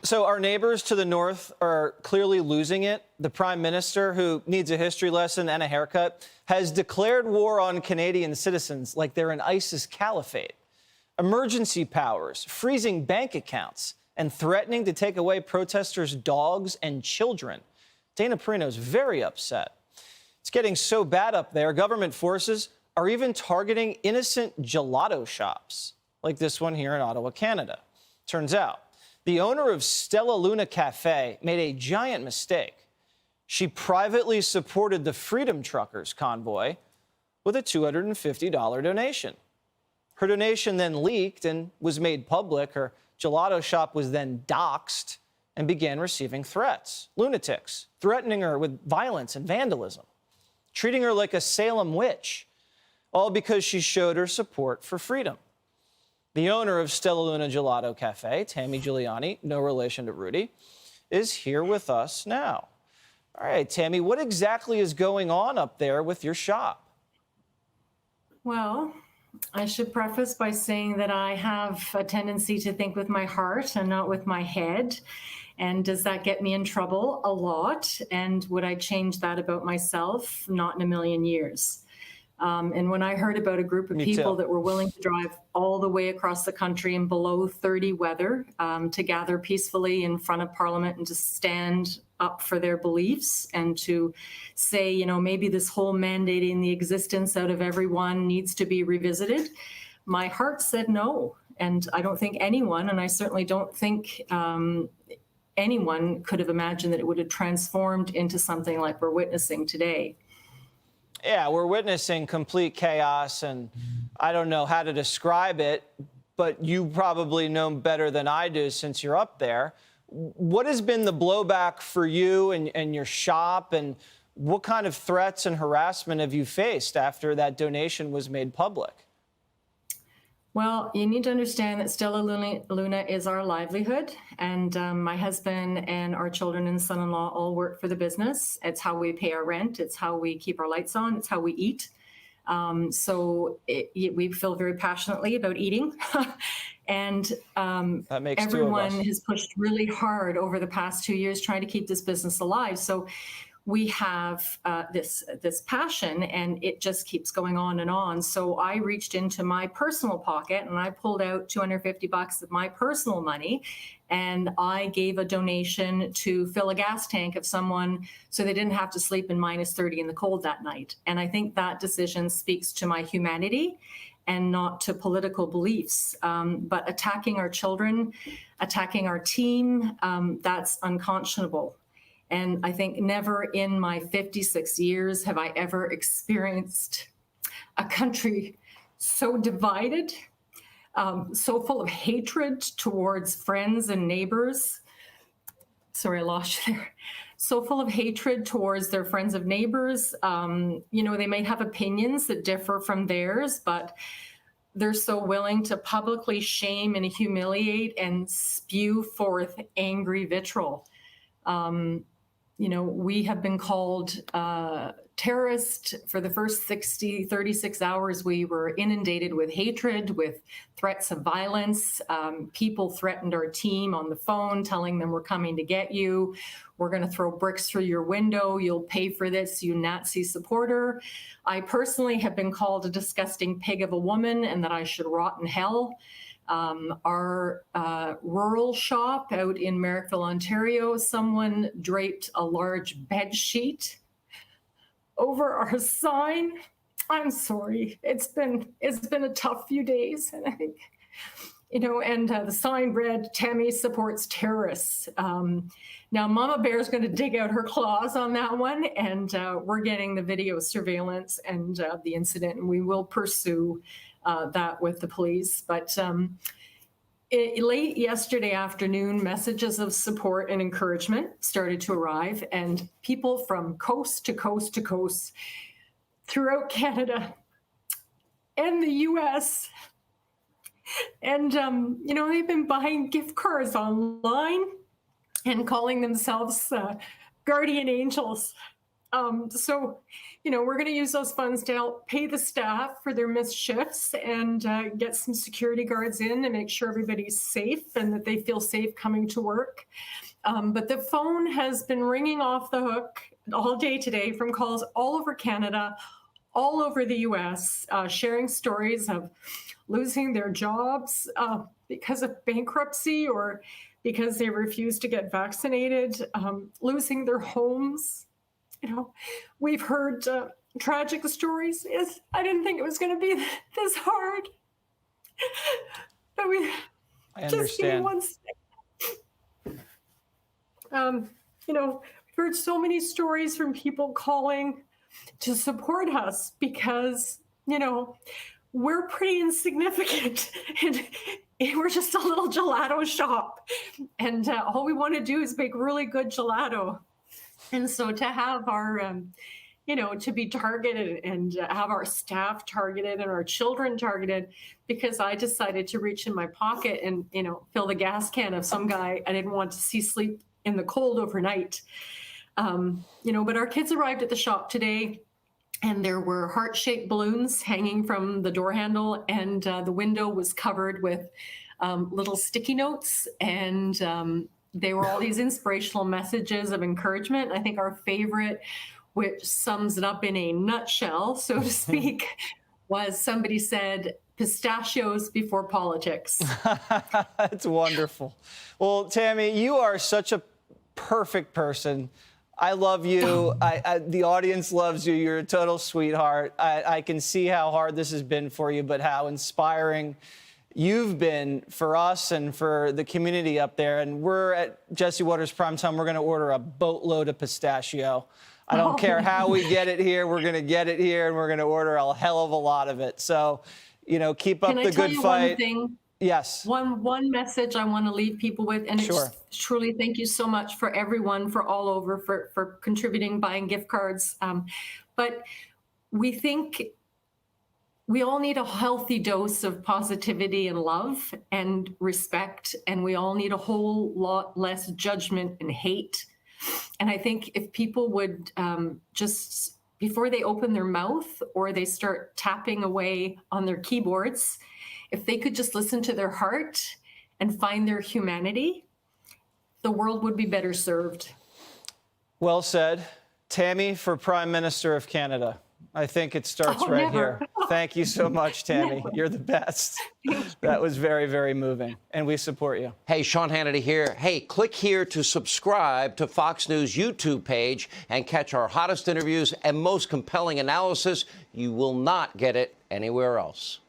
So our neighbors to the north are clearly losing it. The prime minister, who needs a history lesson and a haircut, has declared war on Canadian citizens like they're an ISIS caliphate. Emergency powers, freezing bank accounts, and threatening to take away protesters' dogs and children. Dana Perino's very upset. It's getting so bad up there, government forces are even targeting innocent gelato shops, like this one here in Ottawa, Canada. Turns out, the owner of Stella Luna Cafe made a giant mistake. She privately supported the Freedom Truckers convoy with a $250 donation. Her donation then leaked and was made public. Her gelato shop was then doxxed and began receiving threats. Lunatics threatening her with violence and vandalism, treating her like a Salem witch, all because she showed her support for freedom. The owner of Stella Luna Gelato Cafe, Tammy Giuliani, no relation to Rudy, is here with us now. All right, Tammy, what exactly is going on up there with your shop? Well, I should preface by saying that I have a tendency to think with my heart and not with my head. And does that get me in trouble? A lot. And would I change that about myself? Not in a million years. And when I heard about a group of people that were willing to drive all the way across the country in below 30 weather to gather peacefully in front of Parliament and to stand up for their beliefs and to say, you know, maybe this whole mandating the existence out of everyone needs to be revisited, my heart said no. And I don't think anyone, and I certainly don't think anyone could have imagined that it would have transformed into something like we're witnessing today. Yeah, we're witnessing complete chaos, and I don't know how to describe it, but you probably know better than I do since you're up there. What has been the blowback for you and your shop, and what kind of threats and harassment have you faced after that donation was made public? Well, you need to understand that Stella Luna is our livelihood, and my husband and our children and son-in-law all work for the business. It's how we pay our rent. It's how we keep our lights on. It's how we eat. So we feel very passionately about eating. And that makes everyone has pushed really hard over the past 2 years trying to keep this business alive. So we have this passion, and it just keeps going on and on. So I reached into my personal pocket and I pulled out $250 of my personal money, and I gave a donation to fill a gas tank of someone so they didn't have to sleep in minus 30 in the cold that night. And I think that decision speaks to my humanity and not to political beliefs. But attacking our children, attacking our team, that's unconscionable. And I think never in my 56 years have I ever experienced a country so divided, so full of hatred towards friends and neighbors. Sorry, I lost you there. So full of hatred towards their friends and neighbors. You know, they might have opinions that differ from theirs, but they're so willing to publicly shame and humiliate and spew forth angry vitriol. You know, we have been called terrorist for the first 36 hours. We were inundated with hatred, with threats of violence. People threatened our team on the phone, telling them we're coming to get you. We're going to throw bricks through your window. You'll pay for this, you Nazi supporter. I personally have been called a disgusting pig of a woman and that I should rot in hell. Our rural shop out in Merrickville, Ontario, someone draped a large bed sheet over our sign. I'm sorry. It's been a tough few days, and I think, you know, and the sign read, "Tammy supports terrorists." Now, Mama Bear is going to dig out her claws on that one, and we're getting the video surveillance and the incident, and we will pursue that with the police. But late yesterday afternoon, messages of support and encouragement started to arrive, and people from coast to coast to coast throughout Canada and the US. And, you know, they've been buying gift cards online and calling themselves guardian angels So, we're going to use those funds to help pay the staff for their missed shifts and get some security guards in and make sure everybody's safe and that they feel safe coming to work. But the phone has been ringing off the hook all day today from calls all over Canada, all over the US, sharing stories of losing their jobs because of bankruptcy or because they refuse to get vaccinated, losing their homes. We've heard tragic stories. I didn't think it was going to be this hard. But I just give me understand. one second. We've heard so many stories from people calling to support us because, we're pretty insignificant and we're just a little gelato shop. And all we want to do is make really good gelato. And so to have our, to be targeted and have our staff targeted and our children targeted, because I decided to reach in my pocket and, fill the gas can of some guy I didn't want to see sleep in the cold overnight. But our kids arrived at the shop today and there were heart-shaped balloons hanging from the door handle, and the window was covered with little sticky notes, and they were all these inspirational messages of encouragement. I think our favorite, which sums it up in a nutshell, so to speak, was somebody said, "Pistachios before politics." That's wonderful. Well, Tammy, you are such a perfect person. I love you. The audience loves you. You're a total sweetheart. I can see how hard this has been for you, but how inspiring you've been for us and for the community up there. And we're at Jesse Watters Primetime. We're going to order a boatload of pistachio. I don't care how we get it here. We're going to get it here, and we're going to order a hell of a lot of it. So, keep up the good fight. One thing? Yes. One message I want to leave people with, and Sure. it's truly thank you so much for everyone, for all over, for contributing, buying gift cards. But we think we all need a healthy dose of positivity and love and respect, and we all need a whole lot less judgment and hate. And I think if people would just, before they open their mouth or they start tapping away on their keyboards, if they could just listen to their heart and find their humanity, the world would be better served. Well said. Tammy for Prime Minister of Canada. I think it starts right here. Thank you so much, Tammy. You're the best. That was very, very moving, and we support you. Hey, Sean Hannity here. Hey, click here to subscribe to Fox News YouTube page and catch our hottest interviews and most compelling analysis. You will not get it anywhere else.